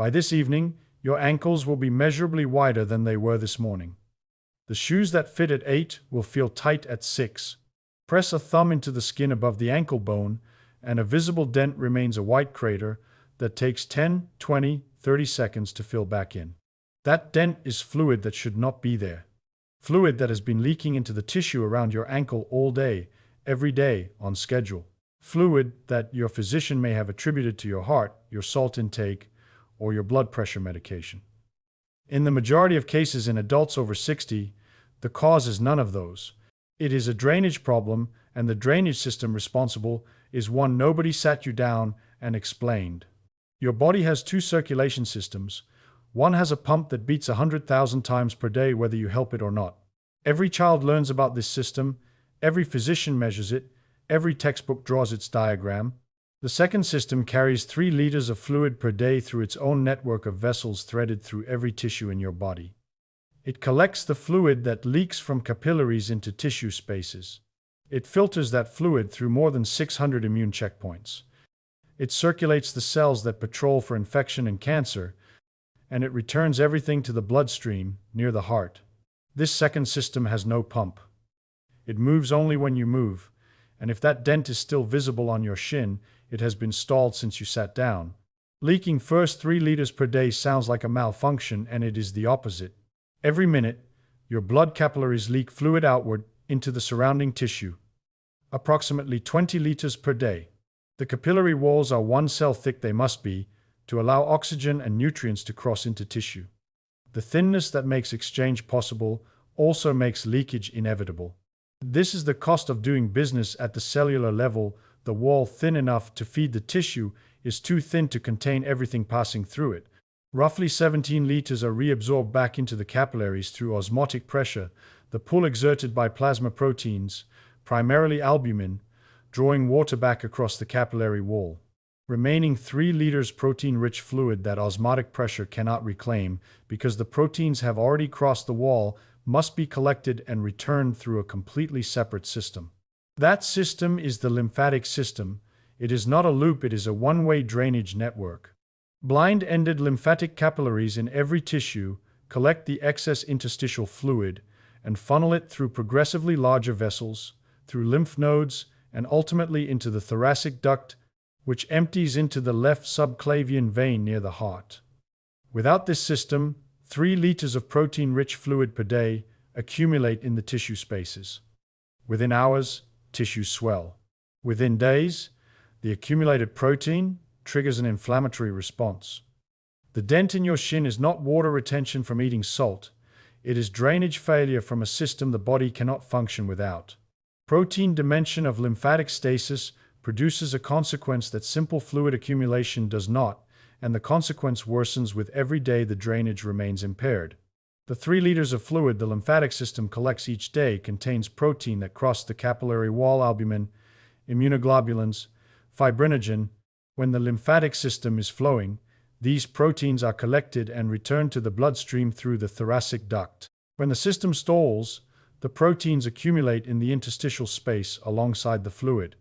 By this evening, your ankles will be measurably wider than they were this morning. The shoes that fit at 8 will feel tight at 6. Press a thumb into the skin above the ankle bone, and a visible dent remains a white crater that takes 10, 20, 30 seconds to fill back in. That dent is fluid that should not be there. Fluid that has been leaking into the tissue around your ankle all day, every day, on schedule. Fluid that your physician may have attributed to your heart, your salt intake, or your blood pressure medication. In the majority of cases in adults over 60, the cause is none of those. It is a drainage problem, and the drainage system responsible is one nobody sat you down and explained. Your body has two circulation systems. One has a pump that beats 100,000 times per day whether you help it or not. Every child learns about this system, every physician measures it, every textbook draws its diagram. The second system carries 3 liters of fluid per day through its own network of vessels threaded through every tissue in your body. It collects the fluid that leaks from capillaries into tissue spaces. It filters that fluid through more than 600 immune checkpoints. It circulates the cells that patrol for infection and cancer, and it returns everything to the bloodstream, near the heart. This second system has no pump. It moves only when you move, and if that dent is still visible on your shin, it has been stalled since you sat down. Leaking first 3 liters per day sounds like a malfunction, and it is the opposite. Every minute, your blood capillaries leak fluid outward into the surrounding tissue. Approximately 20 liters per day. The capillary walls are 1 cell thick, they must be, to allow oxygen and nutrients to cross into tissue. The thinness that makes exchange possible also makes leakage inevitable. This is the cost of doing business at the cellular level. The wall thin enough to feed the tissue is too thin to contain everything passing through it. Roughly 17 liters are reabsorbed back into the capillaries through osmotic pressure, the pull exerted by plasma proteins, primarily albumin, drawing water back across the capillary wall. Remaining 3 liters protein-rich fluid that osmotic pressure cannot reclaim, because the proteins have already crossed the wall, must be collected and returned through a completely separate system. That system is the lymphatic system. It is not a loop, it is a one-way drainage network. Blind-ended lymphatic capillaries in every tissue collect the excess interstitial fluid and funnel it through progressively larger vessels, through lymph nodes, and ultimately into the thoracic duct, which empties into the left subclavian vein near the heart. Without this system, 3 liters of protein-rich fluid per day accumulate in the tissue spaces. Within hours, tissues swell. Within days, the accumulated protein triggers an inflammatory response. The dent in your shin is not water retention from eating salt. It is drainage failure from a system the body cannot function without. Protein dimension of lymphatic stasis produces a consequence that simple fluid accumulation does not, and the consequence worsens with every day the drainage remains impaired. The 3 liters of fluid the lymphatic system collects each day contains protein that crossed the capillary wall, albumin, immunoglobulins, fibrinogen. When the lymphatic system is flowing, these proteins are collected and returned to the bloodstream through the thoracic duct. When the system stalls, the proteins accumulate in the interstitial space alongside the fluid.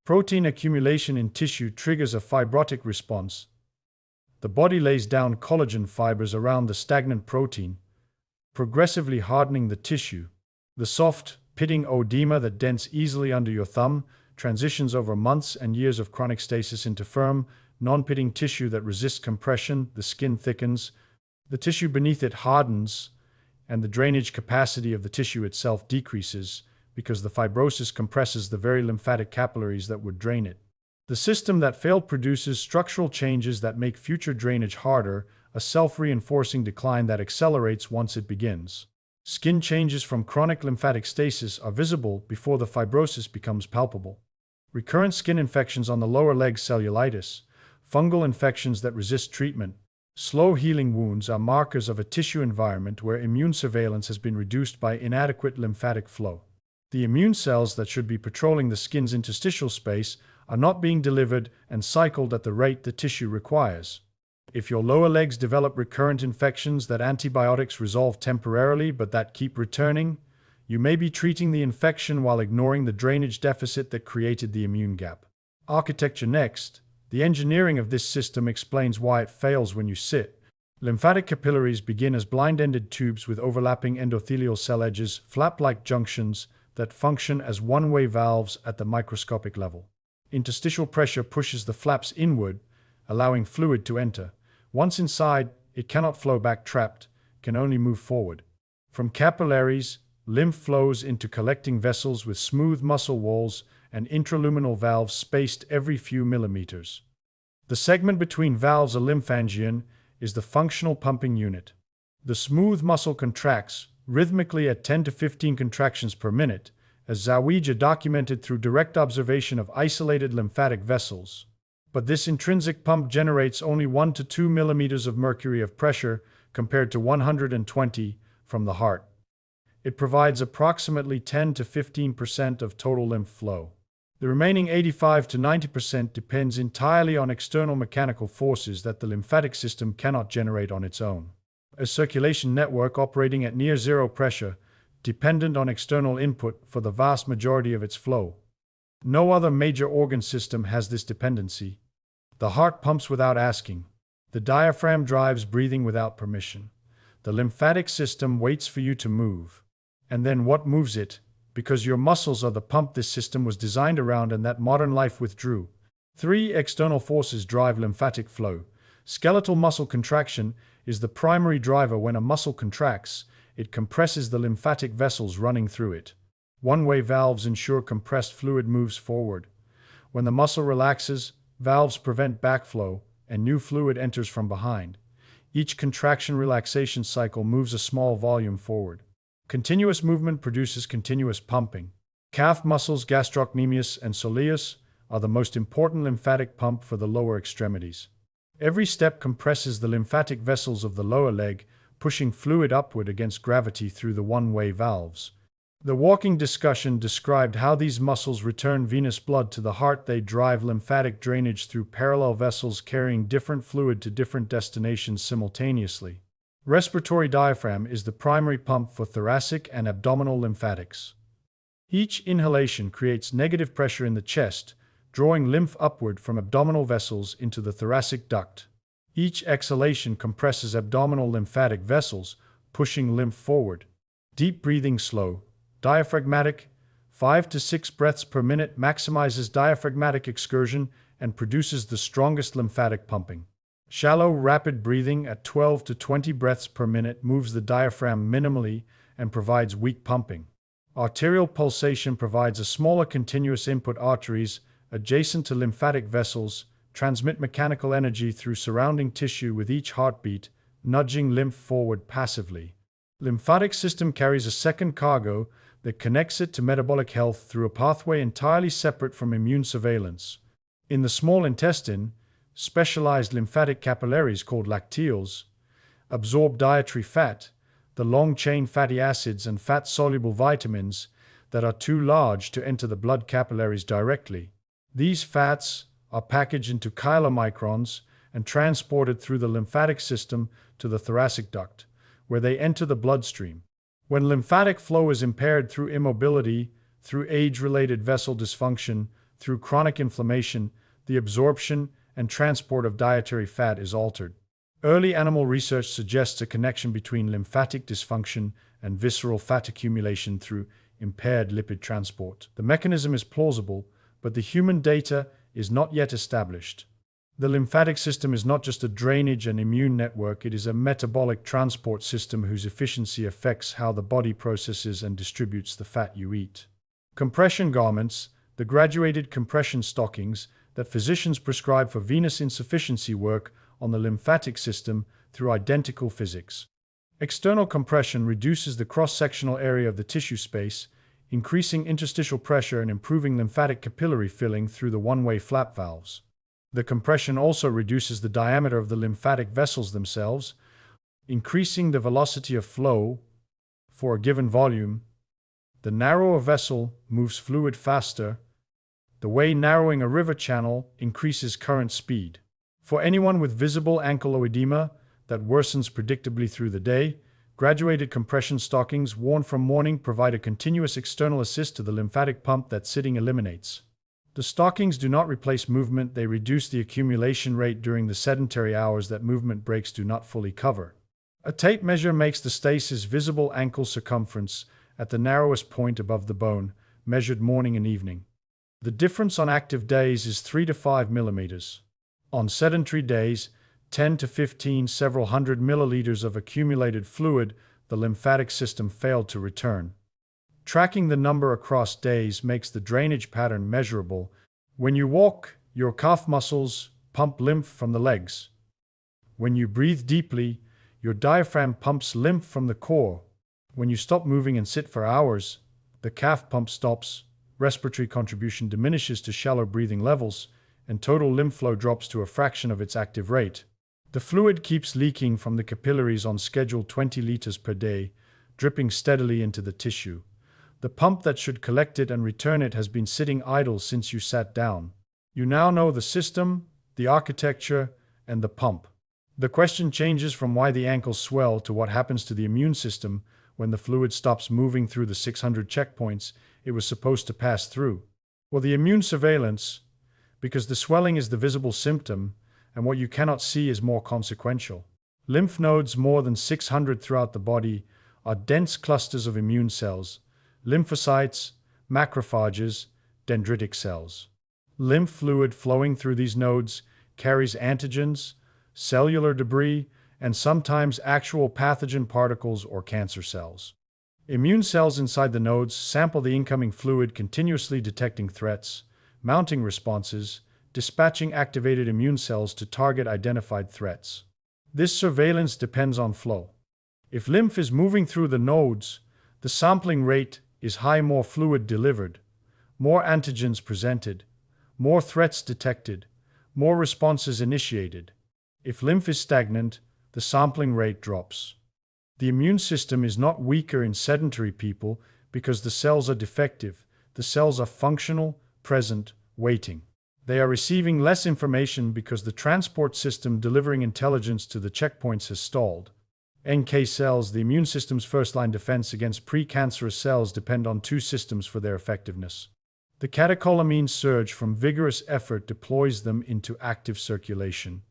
Protein accumulation in tissue triggers a fibrotic response. The body lays down collagen fibers around the stagnant protein, progressively hardening the tissue. The soft, pitting oedema that dents easily under your thumb transitions over months and years of chronic stasis into firm, non-pitting tissue that resists compression. The skin thickens, the tissue beneath it hardens, and the drainage capacity of the tissue itself decreases because the fibrosis compresses the very lymphatic capillaries that would drain it. The system that failed produces structural changes that make future drainage harder, a self-reinforcing decline that accelerates once it begins. Skin changes from chronic lymphatic stasis are visible before the fibrosis becomes palpable. Recurrent skin infections on the lower legs, cellulitis, fungal infections that resist treatment, slow healing wounds are markers of a tissue environment where immune surveillance has been reduced by inadequate lymphatic flow. The immune cells that should be patrolling the skin's interstitial space are not being delivered and cycled at the rate the tissue requires. If your lower legs develop recurrent infections that antibiotics resolve temporarily but that keep returning, you may be treating the infection while ignoring the drainage deficit that created the immune gap. Architecture next. The engineering of this system explains why it fails when you sit. Lymphatic capillaries begin as blind-ended tubes with overlapping endothelial cell edges, flap-like junctions that function as one-way valves at the microscopic level. Interstitial pressure pushes the flaps inward, allowing fluid to enter. Once inside, it cannot flow back trapped, can only move forward. From capillaries, lymph flows into collecting vessels with smooth muscle walls and intraluminal valves spaced every few millimeters. The segment between valves, a lymphangion, is the functional pumping unit. The smooth muscle contracts, rhythmically at 10 to 15 contractions per minute, as Zawiya documented through direct observation of isolated lymphatic vessels. But this intrinsic pump generates only 1 to 2 millimeters of mercury of pressure compared to 120 from the heart. It provides approximately 10 to 15% of total lymph flow. The remaining 85 to 90% depends entirely on external mechanical forces that the lymphatic system cannot generate on its own. A circulation network operating at near zero pressure, dependent on external input for the vast majority of its flow. No other major organ system has this dependency. The heart pumps without asking. The diaphragm drives breathing without permission. The lymphatic system waits for you to move. And then what moves it? Because your muscles are the pump this system was designed around and that modern life withdrew. 3 external forces drive lymphatic flow. Skeletal muscle contraction is the primary driver. When a muscle contracts, it compresses the lymphatic vessels running through it. One-way valves ensure compressed fluid moves forward. When the muscle relaxes, valves prevent backflow, and new fluid enters from behind. Each contraction-relaxation cycle moves a small volume forward. Continuous movement produces continuous pumping. Calf muscles, gastrocnemius and soleus, are the most important lymphatic pump for the lower extremities. Every step compresses the lymphatic vessels of the lower leg, pushing fluid upward against gravity through the one-way valves. The walking discussion described how these muscles return venous blood to the heart. They drive lymphatic drainage through parallel vessels carrying different fluid to different destinations simultaneously. Respiratory diaphragm is the primary pump for thoracic and abdominal lymphatics. Each inhalation creates negative pressure in the chest, drawing lymph upward from abdominal vessels into the thoracic duct. Each exhalation compresses abdominal lymphatic vessels, pushing lymph forward. Deep breathing, slow, diaphragmatic, 5 to 6 breaths per minute maximizes diaphragmatic excursion and produces the strongest lymphatic pumping. Shallow, rapid breathing at 12 to 20 breaths per minute moves the diaphragm minimally and provides weak pumping. Arterial pulsation provides a smaller continuous input. Arteries, adjacent to lymphatic vessels, transmit mechanical energy through surrounding tissue with each heartbeat, nudging lymph forward passively. Lymphatic system carries a second cargo that connects it to metabolic health through a pathway entirely separate from immune surveillance. In the small intestine, specialized lymphatic capillaries called lacteals absorb dietary fat, the long-chain fatty acids and fat-soluble vitamins that are too large to enter the blood capillaries directly. These fats are packaged into chylomicrons and transported through the lymphatic system to the thoracic duct, where they enter the bloodstream. When lymphatic flow is impaired through immobility, through age-related vessel dysfunction, through chronic inflammation, the absorption and transport of dietary fat is altered. Early animal research suggests a connection between lymphatic dysfunction and visceral fat accumulation through impaired lipid transport. The mechanism is plausible, but the human data is not yet established. The lymphatic system is not just a drainage and immune network, it is a metabolic transport system whose efficiency affects how the body processes and distributes the fat you eat. Compression garments, the graduated compression stockings that physicians prescribe for venous insufficiency, work on the lymphatic system through identical physics. External compression reduces the cross-sectional area of the tissue space, increasing interstitial pressure and improving lymphatic capillary filling through the one-way flap valves. The compression also reduces the diameter of the lymphatic vessels themselves, increasing the velocity of flow for a given volume. The narrower a vessel moves fluid faster, the way narrowing a river channel increases current speed. For anyone with visible ankle edema that worsens predictably through the day, graduated compression stockings worn from morning provide a continuous external assist to the lymphatic pump that sitting eliminates. The stockings do not replace movement, they reduce the accumulation rate during the sedentary hours that movement breaks do not fully cover. A tape measure makes the stasis visible ankle circumference at the narrowest point above the bone, measured morning and evening. The difference on active days is 3 to 5 millimeters. On sedentary days, 10 to 15 several hundred milliliters of accumulated fluid, the lymphatic system failed to return. Tracking the number across days makes the drainage pattern measurable. When you walk, your calf muscles pump lymph from the legs. When you breathe deeply, your diaphragm pumps lymph from the core. When you stop moving and sit for hours, the calf pump stops, respiratory contribution diminishes to shallow breathing levels, and total lymph flow drops to a fraction of its active rate. The fluid keeps leaking from the capillaries on schedule 20 liters per day, dripping steadily into the tissue. The pump that should collect it and return it has been sitting idle since you sat down. You now know the system, the architecture, and the pump. The question changes from why the ankles swell to what happens to the immune system when the fluid stops moving through the 600 checkpoints it was supposed to pass through. Well, the immune surveillance, because the swelling is the visible symptom, and what you cannot see is more consequential. Lymph nodes, more than 600 throughout the body, are dense clusters of immune cells, lymphocytes, macrophages, dendritic cells. Lymph fluid flowing through these nodes carries antigens, cellular debris, and sometimes actual pathogen particles or cancer cells. Immune cells inside the nodes sample the incoming fluid, continuously detecting threats, mounting responses, dispatching activated immune cells to target identified threats. This surveillance depends on flow. If lymph is moving through the nodes, the sampling rate is high, more fluid delivered, more antigens presented, more threats detected, more responses initiated. If lymph is stagnant, the sampling rate drops. The immune system is not weaker in sedentary people because the cells are defective. The cells are functional, present, waiting. They are receiving less information because the transport system delivering intelligence to the checkpoints has stalled. NK cells, the immune system's first-line defense against precancerous cells, depend on two systems for their effectiveness. The catecholamine surge from vigorous effort deploys them into active circulation.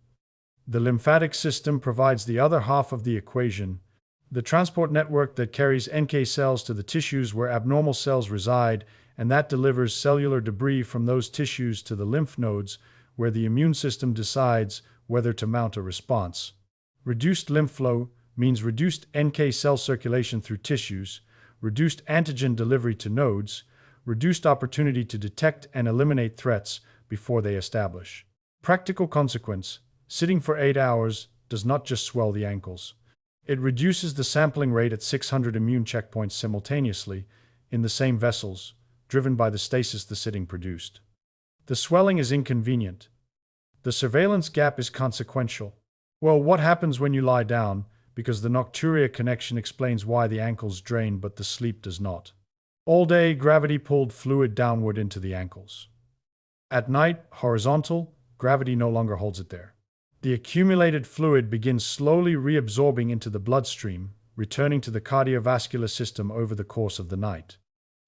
The lymphatic system provides the other half of the equation, the transport network that carries NK cells to the tissues where abnormal cells reside, and that delivers cellular debris from those tissues to the lymph nodes where the immune system decides whether to mount a response. Reduced lymph flow means reduced NK cell circulation through tissues, reduced antigen delivery to nodes, reduced opportunity to detect and eliminate threats before they establish. Practical consequence: sitting for 8 hours does not just swell the ankles. It reduces the sampling rate at 600 immune checkpoints simultaneously in the same vessels, driven by the stasis the sitting produced. The swelling is inconvenient. The surveillance gap is consequential. Well, what happens when you lie down? Because the Nocturia Connection explains why the ankles drain but the sleep does not. All day, gravity pulled fluid downward into the ankles. At night, horizontal, gravity no longer holds it there. The accumulated fluid begins slowly reabsorbing into the bloodstream, returning to the cardiovascular system over the course of the night.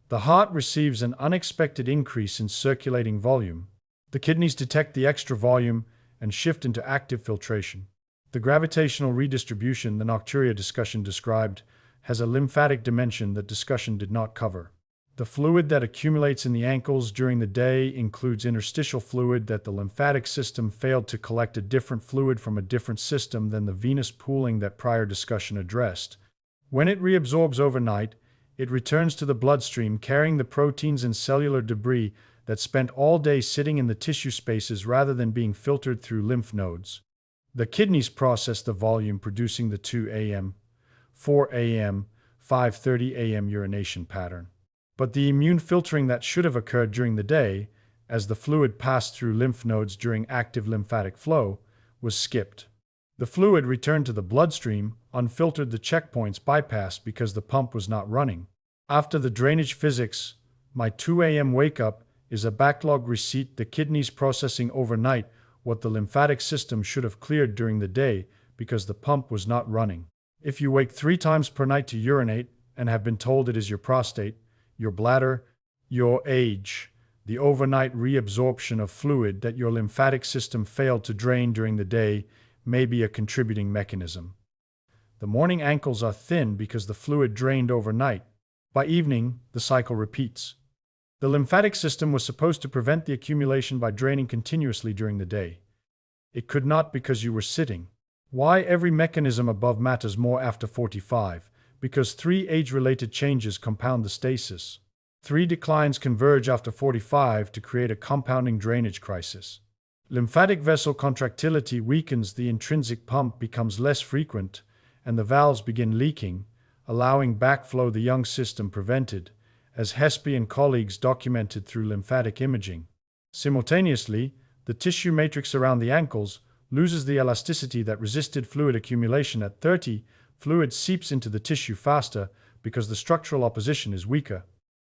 The heart receives an unexpected increase in circulating volume. The kidneys detect the extra volume and shift into active filtration. The gravitational redistribution the Nocturia discussion described has a lymphatic dimension that discussion did not cover. The fluid that accumulates in the ankles during the day includes interstitial fluid that the lymphatic system failed to collect, a different fluid from a different system than the venous pooling that prior discussion addressed. When it reabsorbs overnight, it returns to the bloodstream carrying the proteins and cellular debris that spent all day sitting in the tissue spaces rather than being filtered through lymph nodes. The kidneys process the volume, producing the 2 a.m., 4 a.m., 5:30 a.m. urination pattern. But the immune filtering that should have occurred during the day, as the fluid passed through lymph nodes during active lymphatic flow, was skipped. The fluid returned to the bloodstream, unfiltered, the checkpoints bypassed because the pump was not running. After the drainage physics, my 2 a.m. wake-up is a backlog receipt, the kidneys processing overnight what the lymphatic system should have cleared during the day because the pump was not running. If you wake 3 times per night to urinate and have been told it is your prostate, your bladder, your age, The overnight reabsorption of fluid that your lymphatic system failed to drain during the day may be a contributing mechanism. The morning ankles are thin because the fluid drained overnight. By evening, the cycle repeats. The lymphatic system was supposed to prevent the accumulation by draining continuously during the day. It could not because you were sitting. Why every mechanism above matters more after 45? Because 3 age-related changes compound the stasis. 3 declines converge after 45 to create a compounding drainage crisis. Lymphatic vessel contractility weakens, the intrinsic pump becomes less frequent, and the valves begin leaking, allowing backflow the young system prevented, as Hespe and colleagues documented through lymphatic imaging. Simultaneously, the tissue matrix around the ankles loses the elasticity that resisted fluid accumulation at 30. Fluid seeps into the tissue faster because the structural opposition is weaker.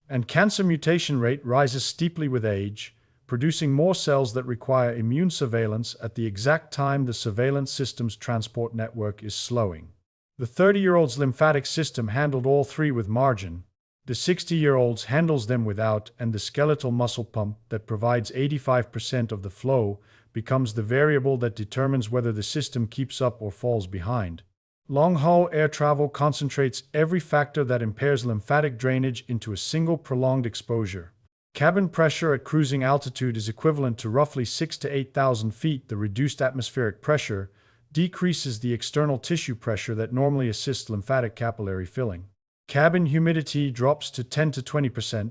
And cancer mutation rate rises steeply with age, producing more cells that require immune surveillance at the exact time the surveillance system's transport network is slowing. The 30-year-old's lymphatic system handled all 3 with margin. The 60-year-old's handles them without, and the skeletal muscle pump that provides 85% of the flow becomes the variable that determines whether the system keeps up or falls behind. Long-haul air travel concentrates every factor that impairs lymphatic drainage into a single prolonged exposure. Cabin pressure at cruising altitude is equivalent to roughly 6,000 to 8,000 feet. The reduced atmospheric pressure decreases the external tissue pressure that normally assists lymphatic capillary filling. Cabin humidity drops to 10 to 20%,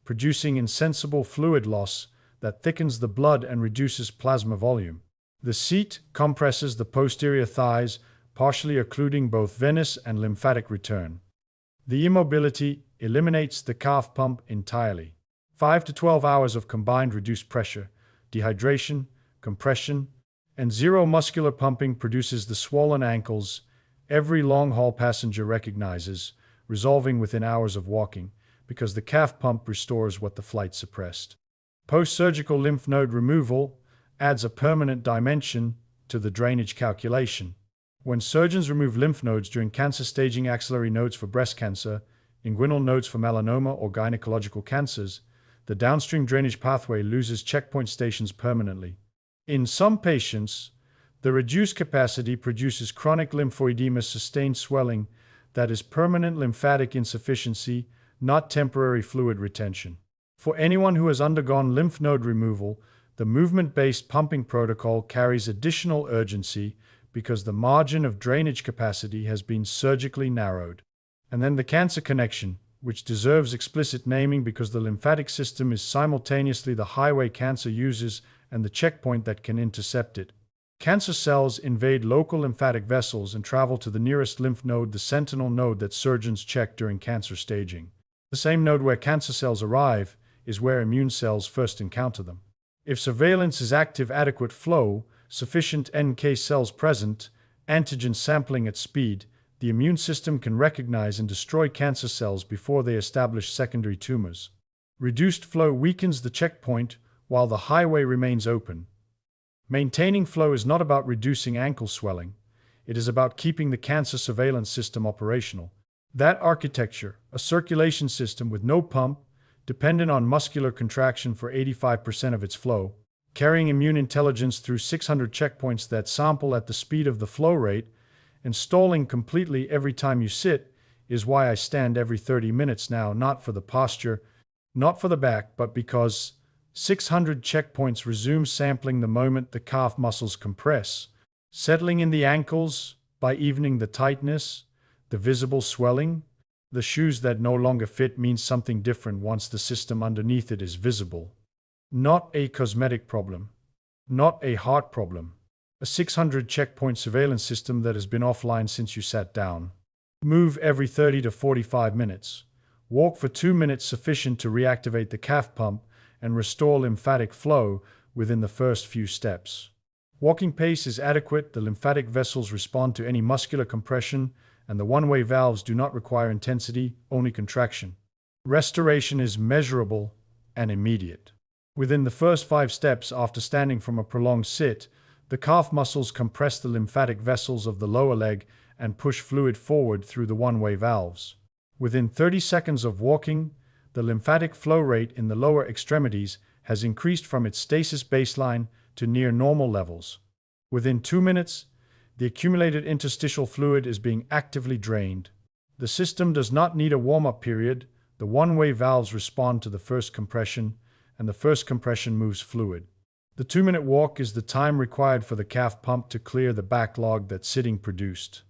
producing insensible fluid loss that thickens the blood and reduces plasma volume. The seat compresses the posterior thighs, partially occluding both venous and lymphatic return. The immobility eliminates the calf pump entirely. 5 to 12 hours of combined reduced pressure, dehydration, compression, and zero muscular pumping produces the swollen ankles every long-haul passenger recognizes, resolving within hours of walking, because the calf pump restores what the flight suppressed. Post-surgical lymph node removal adds a permanent dimension to the drainage calculation. When surgeons remove lymph nodes during cancer staging, axillary nodes for breast cancer, inguinal nodes for melanoma or gynecological cancers, the downstream drainage pathway loses checkpoint stations permanently. In some patients, the reduced capacity produces chronic lymphoedema, sustained swelling that is permanent lymphatic insufficiency, not temporary fluid retention. For anyone who has undergone lymph node removal, the movement-based pumping protocol carries additional urgency because the margin of drainage capacity has been surgically narrowed. And then the cancer connection, which deserves explicit naming because the lymphatic system is simultaneously the highway cancer uses and the checkpoint that can intercept it. Cancer cells invade local lymphatic vessels and travel to the nearest lymph node, the sentinel node that surgeons check during cancer staging. The same node where cancer cells arrive is where immune cells first encounter them. If surveillance is active, adequate flow, sufficient NK cells present, antigen sampling at speed, the immune system can recognize and destroy cancer cells before they establish secondary tumors. Reduced flow weakens the checkpoint while the highway remains open. Maintaining flow is not about reducing ankle swelling. It is about keeping the cancer surveillance system operational. That architecture, a circulation system with no pump, dependent on muscular contraction for 85% of its flow, carrying immune intelligence through 600 checkpoints that sample at the speed of the flow rate, and stalling completely every time you sit, is why I stand every 30 minutes now, not for the posture, not for the back, but because 600 checkpoints resume sampling the moment the calf muscles compress, settling in the ankles, by evening the tightness, the visible swelling. The shoes that no longer fit means something different once the system underneath it is visible. Not a cosmetic problem. Not a heart problem. A 600 checkpoint surveillance system that has been offline since you sat down. Move every 30 to 45 minutes. Walk for 2 minutes, sufficient to reactivate the calf pump and restore lymphatic flow within the first few steps. Walking pace is adequate, the lymphatic vessels respond to any muscular compression, and the one-way valves do not require intensity, only contraction. Restoration is measurable and immediate. Within the first 5 steps after standing from a prolonged sit, the calf muscles compress the lymphatic vessels of the lower leg and push fluid forward through the one-way valves. Within 30 seconds of walking, the lymphatic flow rate in the lower extremities has increased from its stasis baseline to near normal levels. Within 2 minutes, the accumulated interstitial fluid is being actively drained. The system does not need a warm-up period. The one-way valves respond to the first compression, and the first compression moves fluid. The 2-minute walk is the time required for the calf pump to clear the backlog that sitting produced.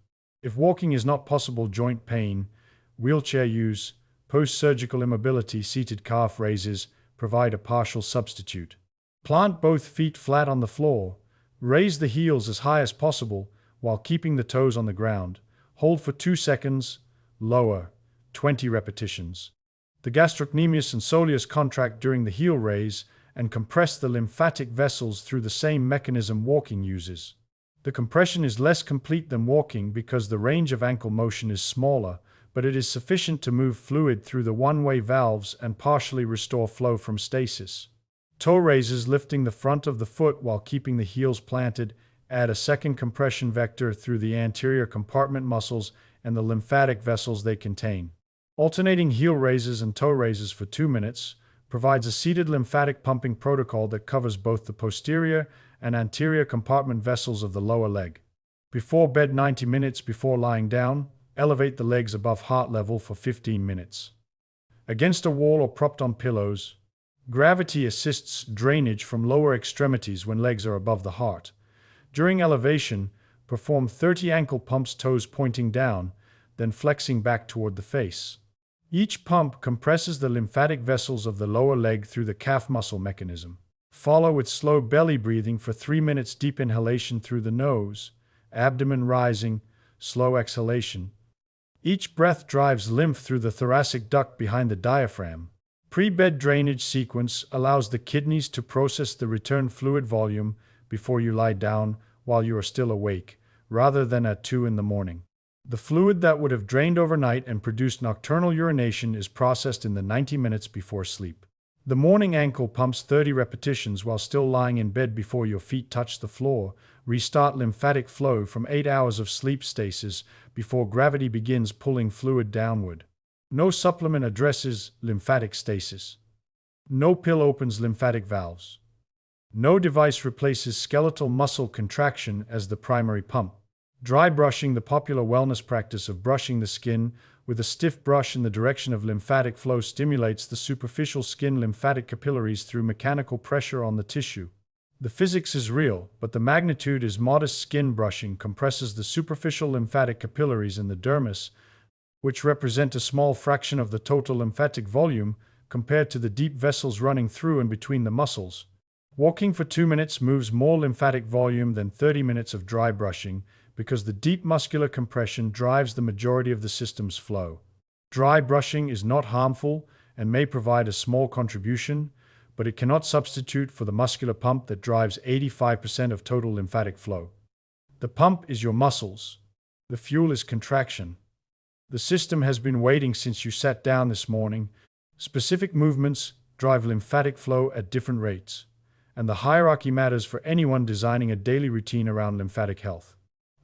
If walking is not possible, joint pain, wheelchair use, post-surgical immobility, seated calf raises provide a partial substitute. Plant both feet flat on the floor. Raise the heels as high as possible while keeping the toes on the ground. Hold for 2 seconds. Lower. 20 repetitions. The gastrocnemius and soleus contract during the heel raise and compress the lymphatic vessels through the same mechanism walking uses. The compression is less complete than walking because the range of ankle motion is smaller, but it is sufficient to move fluid through the one-way valves and partially restore flow from stasis. Toe raises, lifting the front of the foot while keeping the heels planted, add a second compression vector through the anterior compartment muscles and the lymphatic vessels they contain. Alternating heel raises and toe raises for 2 minutes provides a seated lymphatic pumping protocol that covers both the posterior and anterior compartment vessels of the lower leg. Before bed, 90 minutes before lying down, elevate the legs above heart level for 15 minutes. Against a wall or propped on pillows, gravity assists drainage from lower extremities when legs are above the heart. During elevation, perform 30 ankle pumps, toes pointing down, then flexing back toward the face. Each pump compresses the lymphatic vessels of the lower leg through the calf muscle mechanism. Follow with slow belly breathing for 3 minutes, deep inhalation through the nose, abdomen rising, slow exhalation. Each breath drives lymph through the thoracic duct behind the diaphragm. Pre-bed drainage sequence allows the kidneys to process the return fluid volume before you lie down while you are still awake, rather than at 2 in the morning. The fluid that would have drained overnight and produced nocturnal urination is processed in the 90 minutes before sleep. The morning ankle pumps 30 repetitions while still lying in bed before your feet touch the floor. Restart lymphatic flow from 8 hours of sleep stasis before gravity begins pulling fluid downward. No supplement addresses lymphatic stasis. No pill opens lymphatic valves. No device replaces skeletal muscle contraction as the primary pump. Dry brushing, the popular wellness practice of brushing the skin with a stiff brush in the direction of lymphatic flow, stimulates the superficial skin lymphatic capillaries through mechanical pressure on the tissue. The physics is real, but the magnitude is modest. Skin brushing compresses the superficial lymphatic capillaries in the dermis, which represent a small fraction of the total lymphatic volume compared to the deep vessels running through and between the muscles. Walking for 2 minutes moves more lymphatic volume than 30 minutes of dry brushing because the deep muscular compression drives the majority of the system's flow. Dry brushing is not harmful and may provide a small contribution, but it cannot substitute for the muscular pump that drives 85% of total lymphatic flow. The pump is your muscles. The fuel is contraction. The system has been waiting since you sat down this morning. Specific movements drive lymphatic flow at different rates, and the hierarchy matters for anyone designing a daily routine around lymphatic health.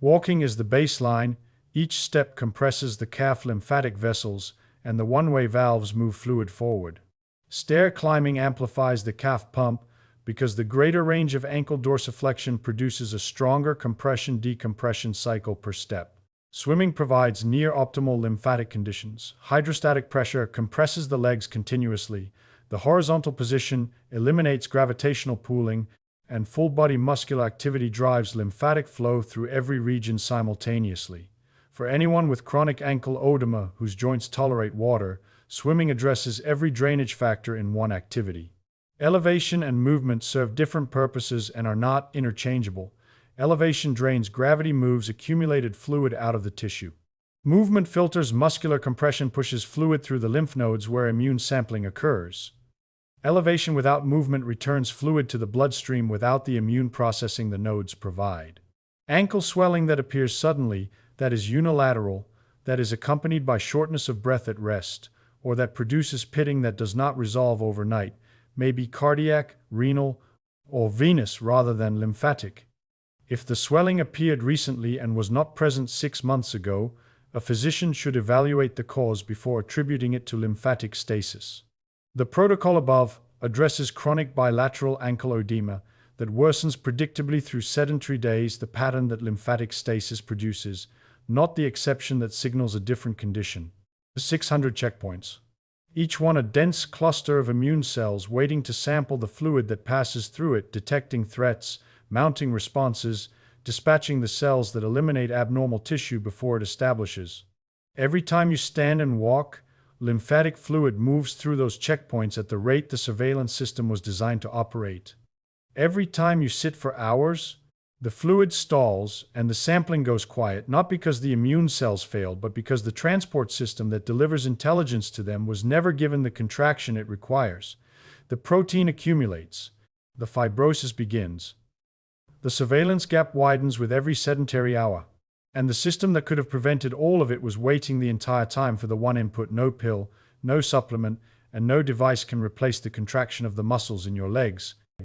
Walking is the baseline. Each step compresses the calf lymphatic vessels, and the one-way valves move fluid forward. Stair climbing amplifies the calf pump because the greater range of ankle dorsiflexion produces a stronger compression-decompression cycle per step. Swimming provides near-optimal lymphatic conditions. Hydrostatic pressure compresses the legs continuously. The horizontal position eliminates gravitational pooling, and full-body muscular activity drives lymphatic flow through every region simultaneously. For anyone with chronic ankle oedema whose joints tolerate water, swimming addresses every drainage factor in one activity. Elevation and movement serve different purposes and are not interchangeable. Elevation drains gravity, moves accumulated fluid out of the tissue. Movement filters muscular compression, pushes fluid through the lymph nodes where immune sampling occurs. Elevation without movement returns fluid to the bloodstream without the immune processing the nodes provide. Ankle swelling that appears suddenly, that is unilateral, that is accompanied by shortness of breath at rest, or that produces pitting that does not resolve overnight, may be cardiac, renal, or venous rather than lymphatic. If the swelling appeared recently and was not present 6 months ago, a physician should evaluate the cause before attributing it to lymphatic stasis. The protocol above addresses chronic bilateral ankle edema that worsens predictably through sedentary days, the pattern that lymphatic stasis produces, not the exception that signals a different condition. 600 checkpoints. Each one a dense cluster of immune cells waiting to sample the fluid that passes through it, detecting threats, mounting responses, dispatching the cells that eliminate abnormal tissue before it establishes. Every time you stand and walk, lymphatic fluid moves through those checkpoints at the rate the surveillance system was designed to operate. Every time you sit for hours, the fluid stalls and the sampling goes quiet, not because the immune cells failed, but because the transport system that delivers intelligence to them was never given the contraction it requires. The protein accumulates. The fibrosis begins. The surveillance gap widens with every sedentary hour. And the system that could have prevented all of it was waiting the entire time for the one input. No pill, no supplement, and no device can replace the contraction of the muscles in your legs,